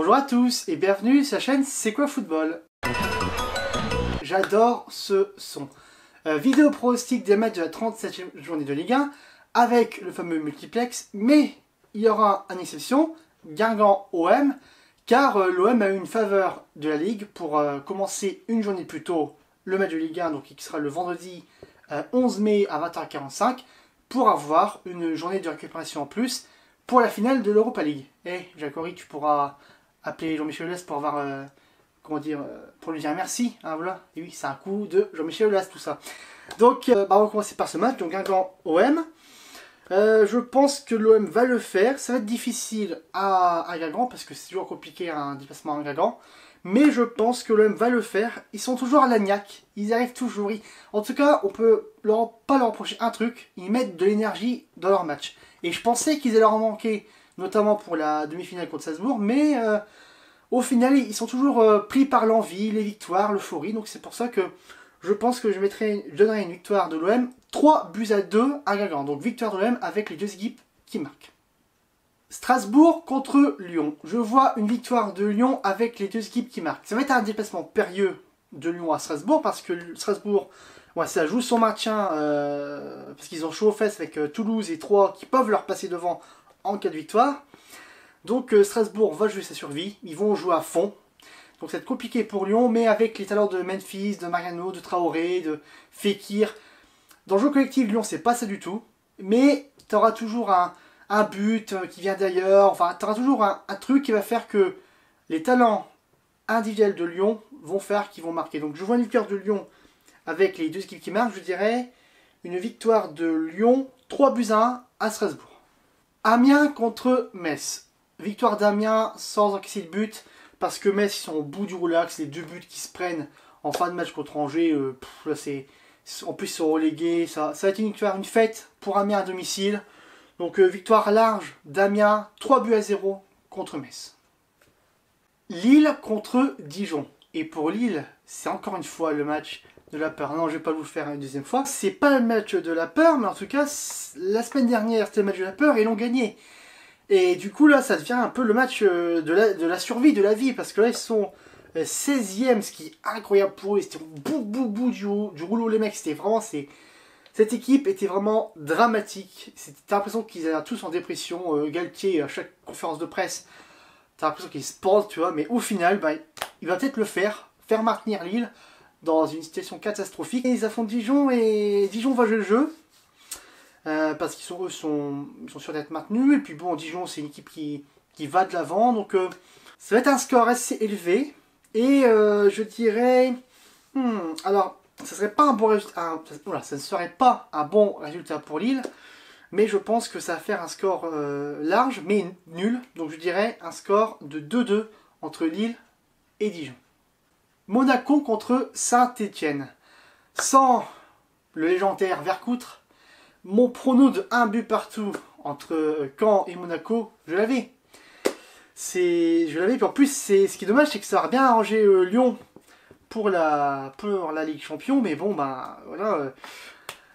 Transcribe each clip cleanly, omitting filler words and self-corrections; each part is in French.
Bonjour à tous et bienvenue sur la chaîne C'est quoi football. J'adore ce son. Vidéo pronostic des matchs de la 37e journée de Ligue 1 avec le fameux multiplex, mais il y aura une exception, Guingamp-OM, car l'OM a eu une faveur de la Ligue pour commencer une journée plus tôt le match de Ligue 1, donc qui sera le vendredi 11 mai à 20h45, pour avoir une journée de récupération en plus pour la finale de l'Europa League. Et Jacori, tu pourras appeler Jean-Michel Aulas pour avoir, pour lui dire merci, hein, voilà. Et oui, c'est un coup de Jean-Michel Aulas tout ça. Donc, on va commencer par ce match, donc Guingamp-OM. Je pense que l'OM va le faire. Ça va être difficile à Guingamp parce que c'est toujours compliqué un déplacement à Guingamp. Mais je pense que l'OM va le faire. Ils sont toujours à l'agnac. Ils arrivent toujours. En tout cas, on peut pas leur reprocher un truc. Ils mettent de l'énergie dans leur match. Et je pensais qu'ils allaient leur manquer, notamment pour la demi-finale contre Salzbourg. Mais au final, ils sont toujours pris par l'envie, les victoires, l'euphorie. Donc c'est pour ça que je pense que je donnerai une victoire de l'OM 3-2 à Guingamp. Donc victoire de l'OM avec les deux équipes qui marquent. Strasbourg contre Lyon. Je vois une victoire de Lyon avec les deux équipes qui marquent. Ça va être un déplacement périlleux de Lyon à Strasbourg parce que Strasbourg, ouais, ça joue son maintien parce qu'ils ont chaud aux fesses avec Toulouse et Troyes qui peuvent leur passer devant en cas de victoire. Donc Strasbourg va jouer sa survie. Ils vont jouer à fond. Donc ça va être compliqué pour Lyon, mais avec les talents de Memphis, de Mariano, de Traoré, de Fekir. Dans le jeu collectif, Lyon, c'est pas ça du tout. Mais tu auras toujours un but qui vient d'ailleurs. Enfin, tu auras toujours un truc qui va faire que les talents individuels de Lyon vont faire qu'ils vont marquer. Donc je vois une victoire de Lyon avec les deux équipes qui marquent. Je dirais une victoire de Lyon 3-1 à Strasbourg. Amiens contre Metz. Victoire d'Amiens sans encaisser de but. Parce que Metz, ils sont au bout du roulax. Les deux buts qui se prennent en fin de match contre Angers, là, en plus ils sont relégués. Ça va être une victoire, une fête pour Amiens à domicile. Donc victoire large d'Amiens, 3-0 contre Metz. Lille contre Dijon. Et pour Lille, c'est encore une fois le match de la peur. Non, je ne vais pas vous le faire une deuxième fois. C'est pas le match de la peur, mais en tout cas, la semaine dernière, c'était le match de la peur et ils l'ont gagné. Et du coup, là, ça devient un peu le match de la survie, de la vie. Parce que là, ils sont 16e, ce qui est incroyable pour eux. C'était au bout du rouleau, les mecs. C'était vraiment... Cette équipe était vraiment dramatique. T'as l'impression qu'ils étaient tous en dépression. Galtier, à chaque conférence de presse, t'as l'impression qu'il se pose, tu vois. Mais au final, il va peut-être le faire maintenir Lille dans une situation catastrophique. Et ils affrontent Dijon et Dijon va jouer le jeu. Parce qu'ils sont sûrs d'être maintenus. Et puis bon, Dijon, c'est une équipe qui va de l'avant. Donc ça va être un score assez élevé. Et je dirais... alors... ça serait pas un bon résultat. Ça ne serait pas un bon résultat pour Lille, mais je pense que ça va faire un score large, mais nul. Donc je dirais un score de 2-2 entre Lille et Dijon. Monaco contre Saint-Etienne. Sans le légendaire Vercoutre, mon prono de 1 but partout entre Caen et Monaco, je l'avais. Je l'avais, puis en plus, ce qui est dommage, c'est que ça aurait bien arrangé Lyon pour la Ligue Champion, mais bon, voilà,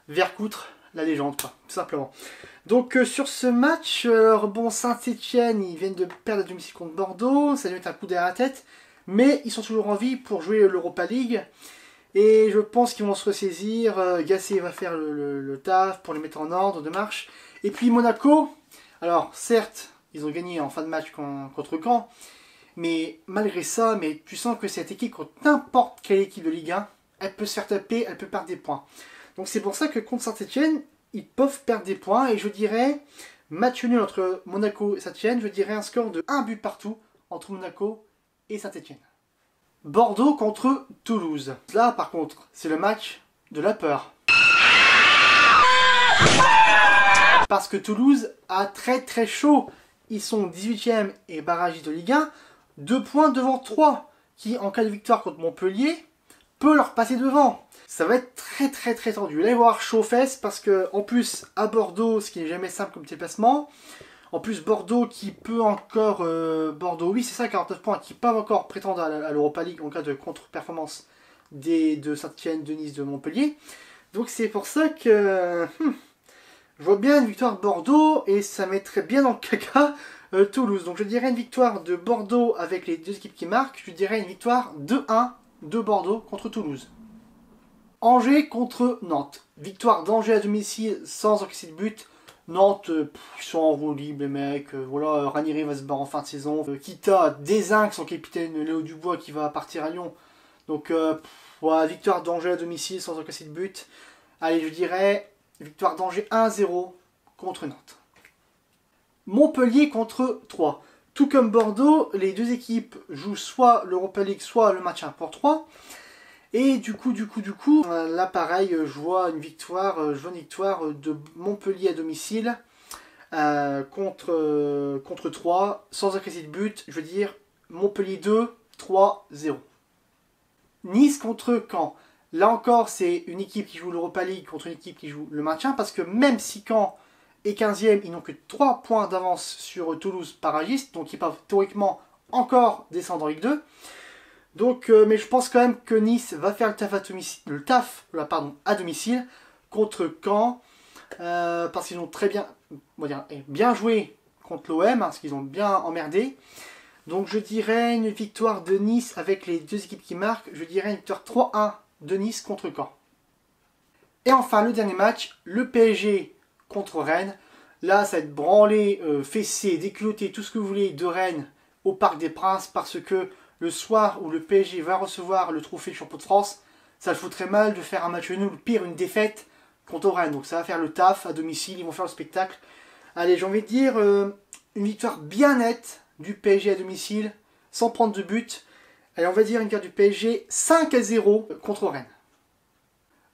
Vercoutre, la légende, quoi, tout simplement. Donc, sur ce match, bon, Saint-Etienne, ils viennent de perdre à domicile contre Bordeaux, ça lui met un coup derrière la tête, mais ils sont toujours en vie pour jouer l'Europa League, et je pense qu'ils vont se ressaisir. Gasset va faire le taf pour les mettre en ordre de marche. Et puis Monaco, alors, certes, ils ont gagné en fin de match contre Caen, mais malgré ça, tu sens que cette équipe, contre n'importe quelle équipe de Ligue 1, elle peut se faire taper, elle peut perdre des points. Donc c'est pour ça que contre Saint-Etienne, ils peuvent perdre des points. Et je dirais, match nul entre Monaco et Saint-Etienne, je dirais un score de 1 but partout entre Monaco et Saint-Etienne. Bordeaux contre Toulouse. Là par contre, c'est le match de la peur. Parce que Toulouse a très chaud. Ils sont 18e et barragistes de Ligue 1. 2 points devant 3, qui en cas de victoire contre Montpellier, peut leur passer devant. Ça va être très tendu. Là, il va y avoir chaud aux fesses parce que, en plus, à Bordeaux, ce qui n'est jamais simple comme déplacement, en plus, Bordeaux qui peut encore... Bordeaux, oui, c'est ça, 49 points, qui peuvent encore prétendre à l'Europa League en cas de contre-performance de Saint-Etienne, de Nice, de Montpellier. Donc, c'est pour ça que... je vois bien une victoire de Bordeaux et ça mettrait bien dans le caca Toulouse. Donc je dirais une victoire de Bordeaux avec les deux équipes qui marquent. Je dirais une victoire 2-1 de Bordeaux contre Toulouse. Angers contre Nantes. Victoire d'Angers à domicile sans encaisser de but. Nantes, ils sont en roue libre les mecs. Voilà, Ranieri va se barrer en fin de saison. Kita dézingue son capitaine Léo Dubois qui va partir à Lyon. Donc voilà, victoire d'Angers à domicile sans encaisser de but. Allez, je dirais victoire d'Angers 1-0 contre Nantes. Montpellier contre Troyes. Tout comme Bordeaux, les deux équipes jouent soit l'Europa League, soit le match 1 pour 3. Et du coup, là pareil, je vois une victoire de Montpellier à domicile contre Troyes, sans encaisser de but. Je veux dire Montpellier 2, 3-0. Nice contre Caen. Là encore, c'est une équipe qui joue l'Europa League contre une équipe qui joue le maintien, parce que même si Caen est 15e, ils n'ont que 3 points d'avance sur Toulouse Paragiste, donc ils peuvent théoriquement encore descendre en Ligue 2. Donc, mais je pense quand même que Nice va faire le taf à domicile contre Caen, parce qu'ils ont très bien joué contre l'OM, parce qu'ils ont bien emmerdé. Donc je dirais une victoire de Nice avec les deux équipes qui marquent. Je dirais une victoire 3-1 de Nice contre Caen. Et enfin le dernier match, le PSG contre Rennes. Là ça va être branlé, fessé, déculotté, tout ce que vous voulez de Rennes au Parc des Princes, parce que le soir où le PSG va recevoir le trophée de champion de France, ça le foutrait mal de faire un match nul, pire une défaite contre Rennes. Donc ça va faire le taf à domicile, ils vont faire le spectacle. Allez, j'ai envie de dire une victoire bien nette du PSG à domicile, sans prendre de but. Allez, on va dire une victoire du PSG 5-0 contre Rennes.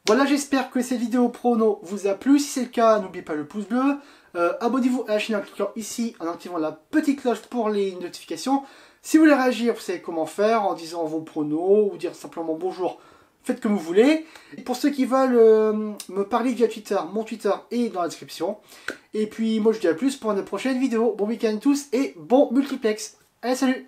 Voilà, j'espère que cette vidéo prono vous a plu. Si c'est le cas, n'oubliez pas le pouce bleu. Abonnez-vous à la chaîne en cliquant ici, en activant la petite cloche pour les notifications. Si vous voulez réagir, vous savez comment faire, en disant vos pronos, ou dire simplement bonjour, faites comme vous voulez. Et pour ceux qui veulent me parler via Twitter, mon Twitter est dans la description. Et puis moi je vous dis à plus pour une prochaine vidéo. Bon week-end à tous et bon multiplex. Allez, salut!